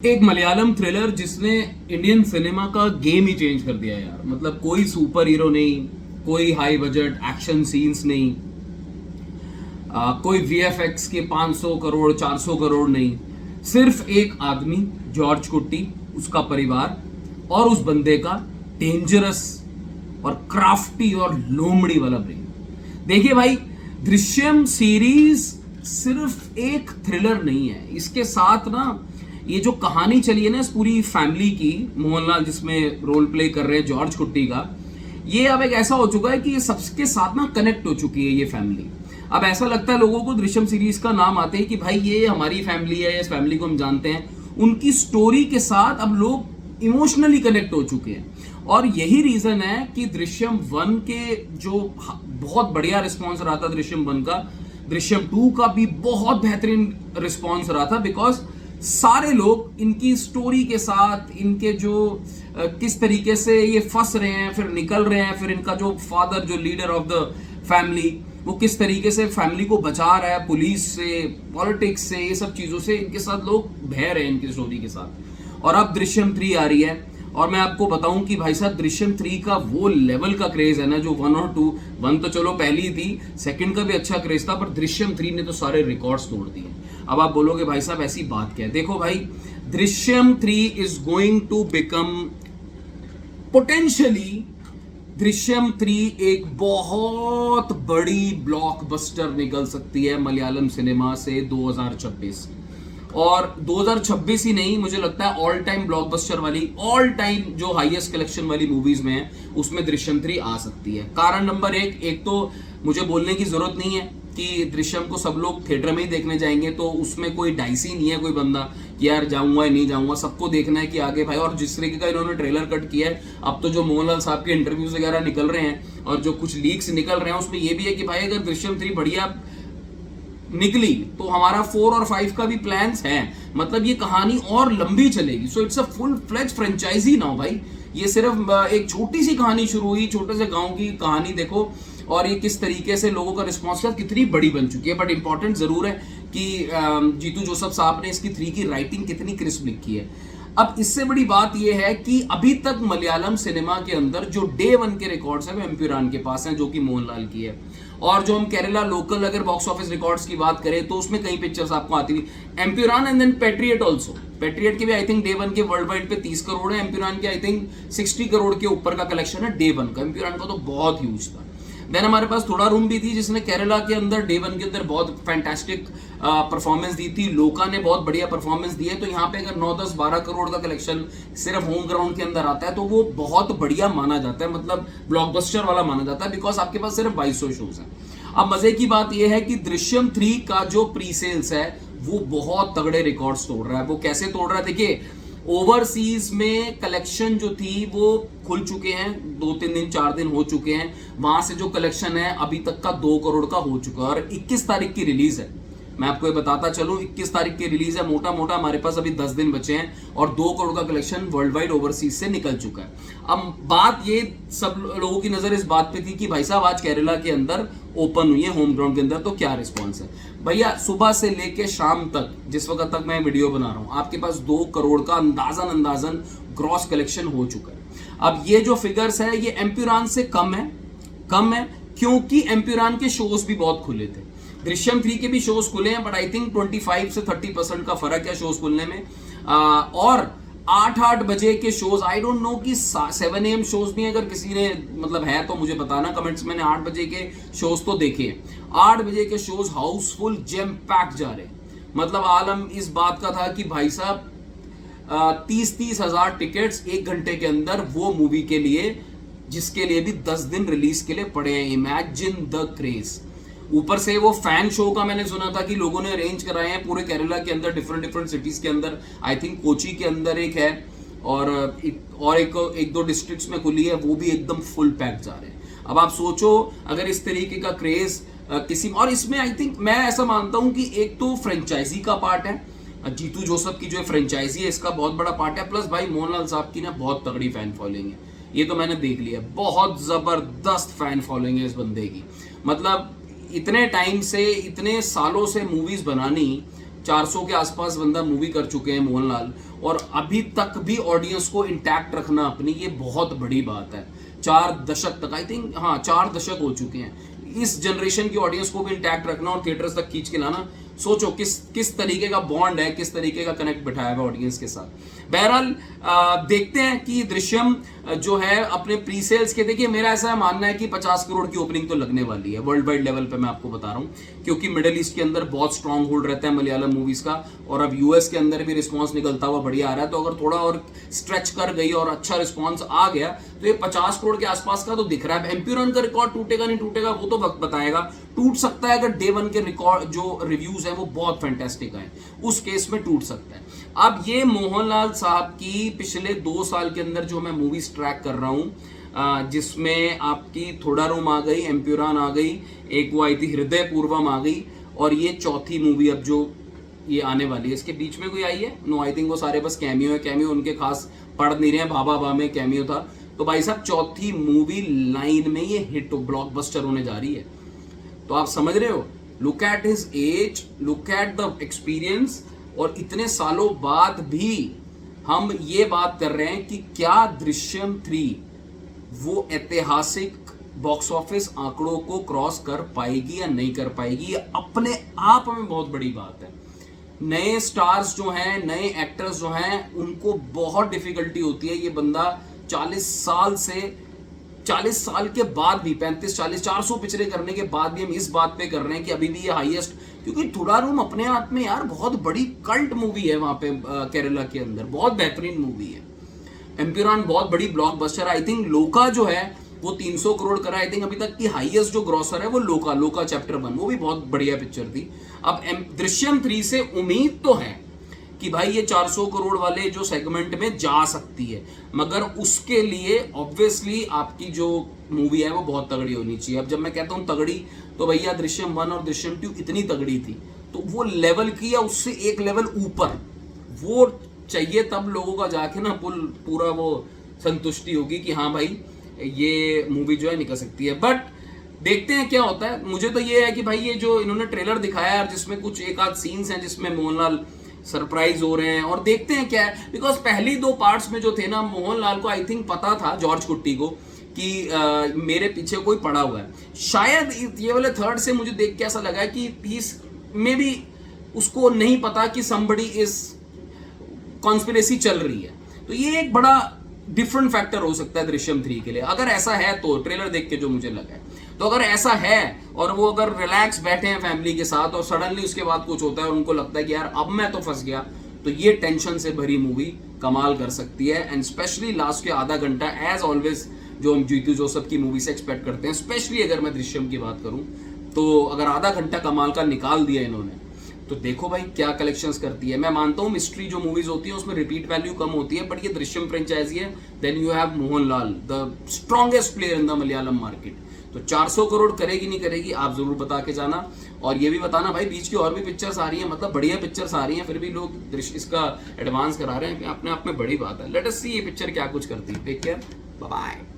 एक मलयालम थ्रिलर जिसने Indian cinema का गेम ही चेंज कर दिया यार। मतलब कोई सुपर हीरो नहीं, कोई हाई बजट एक्शन सीन्स नहीं, कोई वीएफएक्स के 500 करोड़ 400 करोड़ नहीं। सिर्फ एक आदमी, जॉर्ज कुट्टी, उसका परिवार और उस बंदे का डेंजरस और क्राफ्टी और लोमड़ी वाला ब्रेन। देखिए भाई, दृश्यम सीरीज सिर्फ एक थ्रिलर नहीं है, इसके साथ ना ये जो कहानी चली है ना इस पूरी फैमिली की, मोहनलाल जिसमें रोल प्ले कर रहे हैं जॉर्ज कुट्टी का, ये अब एक ऐसा हो चुका है कि ये सबके साथ ना कनेक्ट हो चुकी है ये फैमिली। अब ऐसा लगता है लोगों को दृश्यम सीरीज का नाम आते ही कि भाई ये हमारी फैमिली है, इस फैमिली को हम जानते हैं। उनकी स्टोरी के साथ अब लोग इमोशनली कनेक्ट हो चुके हैं और यही रीजन है कि दृश्यम 1 के जो बहुत बढ़िया रिस्पॉन्स रहा था दृश्यम 1 का, दृश्यम 2 का भी बहुत बेहतरीन रिस्पॉन्स रहा था। बिकॉज सारे लोग इनकी स्टोरी के साथ, इनके जो किस तरीके से ये फंस रहे हैं फिर निकल रहे हैं, फिर इनका जो फादर जो लीडर ऑफ द फैमिली वो किस तरीके से फैमिली को बचा रहा है पुलिस से, पॉलिटिक्स से, ये सब चीजों से इनके साथ लोग बह रहे हैं इनकी स्टोरी के साथ। और अब दृश्यम 3 आ रही है और मैं आपको बताऊं कि भाई साहब दृश्यम 3 का वो लेवल का क्रेज है ना जो 1 और 2, 1 तो चलो पहली ही थी, सेकंड का भी अच्छा क्रेज था, पर दृश्यम 3 ने तो सारे रिकॉर्ड्स तोड़ दिए। अब आप बोलोगे भाई साहब ऐसी बात क्या है? देखो भाई, Drishyam 3 is going to become potentially, Drishyam 3 एक बहुत बड़ी ब्लॉकबस्टर निकल सकती है मलयालम सिनेमा से 2026। और 2026 ही नहीं, मुझे लगता है ऑल टाइम ब्लॉकबस्टर वाली, ऑल टाइम जो हाईएस्ट कलेक्शन वाली मूवीज में है उसमें दृश्यम 3 आ सकती है। कारण नंबर एक तो मुझे बोलने की जरूरत नहीं है कि दृश्यम को सब लोग थिएटर में ही देखने जाएंगे, तो उसमें कोई डाइसी नहीं है कोई बंदा कि यार जाऊंगा या नहीं जाऊंगा, सबको देखना है कि आगे भाई। और जिस तरीके का इन्होंने ट्रेलर कट किया है, अब तो जो मोहनलाल साहब के इंटरव्यूज वगैरह निकल रहे हैं और जो कुछ लीक्स निकल रहे हैं उसमें ये भी है कि भाई अगर दृश्यम 3 बढ़िया निकली तो हमारा 4 और 5 का भी प्लान्स हैं। मतलब ये कहानी और लंबी चलेगी। So it's a full fledged franchise now भाई। ये सिर्फ एक छोटी सी कहानी शुरू हुई, छोटे से गांव की कहानी देखो और ये किस तरीके से लोगों का रिस्पॉन्स कितनी बड़ी बन चुकी है। बट इंपॉर्टेंट जरूर है कि जीतू जोसेफ साहब ने इसकी 3 की राइटिंग कितनी क्रिस्प लिखी है। अब इससे बड़ी बात यह है कि अभी तक मलयालम सिनेमा के अंदर जो डे 1 के रिकॉर्ड्स हैं वो एम्प्यूरान के पास हैं, जो कि मोहनलाल की है। और जो हम केरला लोकल अगर बॉक्स ऑफिस रिकॉर्ड्स की बात करें तो उसमें कई पिक्चर्स आपको आती थी, Empuraan and then Patriot also. Patriot के भी आई थिंक डे 1 के वर्ल्ड वाइड पे 30 करोड़ है, एम्प्यूरान के आई थिंक 60 करोड़ के ऊपर का कलेक्शन है डे 1 का। एम्प्यूरान का तो बहुत ह्यूज था। देन हमारे पास थोड़ा रूम भी थी जिसने केरला के अंदर डे 1 के अंदर बहुत फैंटास्टिक परफॉर्मेंस दी थी, लोका ने बहुत बढ़िया परफॉर्मेंस दी है। तो यहाँ पे अगर 9, 10, 12 करोड़ का कलेक्शन सिर्फ होम ग्राउंड के अंदर आता है तो वो बहुत बढ़िया माना जाता है, मतलब ब्लॉकबस्टर वाला माना जाता है, बिकॉज आपके पास सिर्फ 2200 शोज हैं। अब मजे की बात यह है कि दृश्यम 3 का जो प्री सेल्स है वो बहुत तगड़े रिकॉर्ड्स तोड़ रहा है। वो कैसे तोड़ रहा है? देखिए, ओवरसीज में कलेक्शन जो थी वो खुल चुके हैं, 2-3 दिन 4 दिन हो चुके हैं, वहां से जो कलेक्शन है अभी तक का 2 करोड़ का हो चुका है। और 21 तारीख की रिलीज है, मैं आपको ये बताता चलूं, 21 तारीख की रिलीज है। मोटा मोटा हमारे पास अभी 10 दिन बचे हैं और 2 करोड़ का कलेक्शन वर्ल्ड वाइड ओवरसीज से निकल चुका है। अब बात ये, सब लोगों की नजर इस बात पे थी कि भाई साहब आज केरला के अंदर ओपन हुई है होम ग्राउंड के अंदर, तो क्या रिस्पॉन्स है? भैया सुबह से लेके शाम तक, जिस वक्त तक मैं वीडियो बना रहा हूं, आपके पास 2 करोड़ का अंदाजन ग्रॉस कलेक्शन हो चुका है। अब ये जो फिगर्स है ये एम्प्यूरान से कम है क्योंकि एम्प्यूरान के शोज भी बहुत खुले थे। दृश्यम 3 के भी शोज खुले हैं, बट आई थिंक 25 से 30% का फर्क है शोज खुलने में। और 8 बजे के शोज, आई डोंट नो कि 7 AM शोज भी अगर किसी ने मतलब है तो मुझे बताना कमेंट्स में। 8 बजे के शोज तो देखे, 8 बजे के शोज हाउसफुल जेम पैक जा रहे। मतलब आलम इस बात का था कि भाई साहब 30-30 हजार टिकट्स 1 घंटे के अंदर वो मूवी के लिए जिसके लिए भी 10 दिन रिलीज के लिए पड़े हैं। Imagine the craze. ऊपर से वो फैन शो का मैंने सुना था कि लोगों ने अरेंज कराए हैं पूरे केरला के अंदर, डिफरेंट सिटीज के अंदर। आई थिंक कोची के अंदर एक है और एक दो डिस्ट्रिक्ट्स में खुली है, वो भी एकदम फुल पैक जा रहे हैं। अब आप सोचो अगर इस तरीके का क्रेज किसी, और इसमें आई थिंक मैं ऐसा मानता हूं कि एक तो फ्रेंचाइजी का पार्ट है, जीतू जोसेफ की जो फ्रेंचाइजी है इसका बहुत बड़ा पार्ट है, प्लस भाई मोहनलाल साहब की ना बहुत तगड़ी फैन फॉलोइंग है। ये तो मैंने देख लिया, बहुत जबरदस्त फैन फॉलोइंग है इस बंदे की। मतलब इतने टाइम से, इतने सालों से मूवीज बनानी, 400 के आसपास बंदा मूवी कर चुके हैं मोहनलाल, और अभी तक भी ऑडियंस को इंटैक्ट रखना अपनी, ये बहुत बड़ी बात है। 4 दशक तक, आई थिंक, हाँ 4 दशक हो चुके हैं। इस जनरेशन की ऑडियंस को भी इंटैक्ट रखना और थिएटर्स तक खींच के लाना, सोचो किस तरीके का बॉन्ड है, किस तरीके का कनेक्ट बिठाया हुआ ऑडियंस के साथ। बहरहाल देखते हैं कि दृश्यम जो है अपने प्री सेल्स के, देखिए मेरा ऐसा मानना है कि 50 करोड़ की ओपनिंग तो लगने वाली है वर्ल्ड वाइड लेवल पे, मैं आपको बता रहा हूँ, क्योंकि मिडिल ईस्ट के अंदर बहुत स्ट्रांग होल्ड रहता है मलयालम मूवीज का, और अब यूएस के अंदर भी रिस्पॉन्स निकलता हुआ बढ़िया आ रहा है। तो अगर थोड़ा और स्ट्रेच कर गई और अच्छा रिस्पॉन्स आ गया तो ये 50 करोड़ के आसपास का तो दिख रहा है। एम्प्यूरन का रिकॉर्ड टूटेगा नहीं टूटेगा वो तो वक्त बताएगा, टूट सकता है अगर डे 1 के रिकॉर्ड जो रिव्यूज है वो बहुत फैंटास्टिक आए, उस केस में टूट सकता है। अब ये मोहनलाल साहब की पिछले 2 साल के अंदर जो मैं मूवीज ट्रैक कर रहा हूं, जिसमें आपकी थोड़ा रूम आ गई, एम्प्यूरान आ गई, एक वो आई थी हृदय पूर्वम आ गई, और ये चौथी मूवी अब जो ये आने वाली है। इसके बीच में कोई आई है? नो, आई थिंक वो सारे बस कैमियो है, कैमियो उनके खास पढ़ नहीं रहे हैं, बाबा में कैमियो था। तो भाई साहब चौथी मूवी लाइन में ये हिट ब्लॉकबस्टर होने जा रही है। तो आप समझ रहे हो, look at his age, look at the experience, और इतने सालों बाद भी हम ये बात कर रहे हैं कि क्या दृश्यम 3 वो ऐतिहासिक बॉक्स ऑफिस आंकड़ों को क्रॉस कर पाएगी या नहीं कर पाएगी। ये अपने आप में बहुत बड़ी बात है। नए स्टार्स जो हैं, नए एक्टर्स जो हैं, उनको बहुत डिफिकल्टी होती है। ये बंदा 40 साल के बाद भी, 35-40 400 पिक्चरें करने के बाद भी हम इस बात पे कर रहे हैं कि अभी भी ये हाईएस्ट, क्योंकि थुडारूम अपने आप में यार बहुत बड़ी कल्ट मूवी है वहां पे केरला के अंदर, बहुत बेहतरीन मूवी है। एम्प्यूरान बहुत बड़ी ब्लॉकबस्टर। आई थिंक लोका जो है वो 300 करोड़ करा। आई थिंक अभी तक की हाईएस्ट जो ग्रॉसर है वो लोका चैप्टर 1, वो भी बहुत बढ़िया पिक्चर थी। अब दृश्यम 3 से उम्मीद तो है कि भाई ये 400 करोड़ वाले जो सेगमेंट में जा सकती है, मगर उसके लिए ऑब्वियसली आपकी जो मूवी है वो बहुत तगड़ी होनी चाहिए। अब जब मैं कहता हूं तगड़ी, तो भैया दृश्यम 1 और दृश्यम 2 इतनी तगड़ी थी, तो वो लेवल की या उससे एक लेवल ऊपर वो चाहिए, तब लोगों का जाके ना पूरा वो संतुष्टि होगी कि हाँ भाई ये मूवी जो है निकल सकती है। बट देखते हैं क्या होता है। मुझे तो ये है कि भाई ये जो इन्होंने ट्रेलर दिखाया है, जिसमें कुछ एक आध सीन्स हैं जिसमें मोहनलाल सरप्राइज हो रहे हैं, और देखते हैं क्या है। बिकॉज पहली 2 पार्ट्स में जो थे ना, मोहनलाल को आई थिंक पता था, जॉर्ज कुट्टी को, कि मेरे पीछे कोई पड़ा हुआ है। शायद ये वाले थर्ड से मुझे देख के ऐसा लगा है कि मे बी उसको नहीं पता कि समबडी इज कॉन्स्पिरेसी चल रही है। तो ये एक बड़ा डिफरेंट फैक्टर हो सकता है दृश्यम 3 के लिए, अगर ऐसा है तो, ट्रेलर देख के जो मुझे लगा है। तो अगर ऐसा है और वो अगर रिलैक्स बैठे हैं फैमिली के साथ और सडनली उसके बाद कुछ होता है और उनको लगता है कि यार अब मैं तो फंस गया, तो ये टेंशन से भरी मूवी कमाल कर सकती है। एंड स्पेशली लास्ट के आधा घंटा, एज ऑलवेज जो हम जीतू जोसेफ की मूवी से एक्सपेक्ट करते हैं, स्पेशली अगर मैं दृश्यम की बात करूं, तो अगर आधा घंटा कमाल का निकाल दिया इन्होंने, तो देखो भाई क्या कलेक्शंस करती है। मैं मानता हूँ मिस्ट्री जो मूवीज होती है उसमें रिपीट वैल्यू कम होती है, बट ये दृश्यम फ्रेंचाइजी है, then you have Mohanlal, the strongest player in the Malayalam market. तो 400 करोड़ करेगी नहीं करेगी आप जरूर बता के जाना, और ये भी बताना भाई बीच की और भी पिक्चर्स आ रही हैं, मतलब बढ़िया पिक्चर्स आ रही हैं, फिर भी लोग इसका एडवांस करा रहे हैं, अपने आप में बड़ी बात है। लेट अस सी ये पिक्चर क्या कुछ करती है। Take care, bye bye.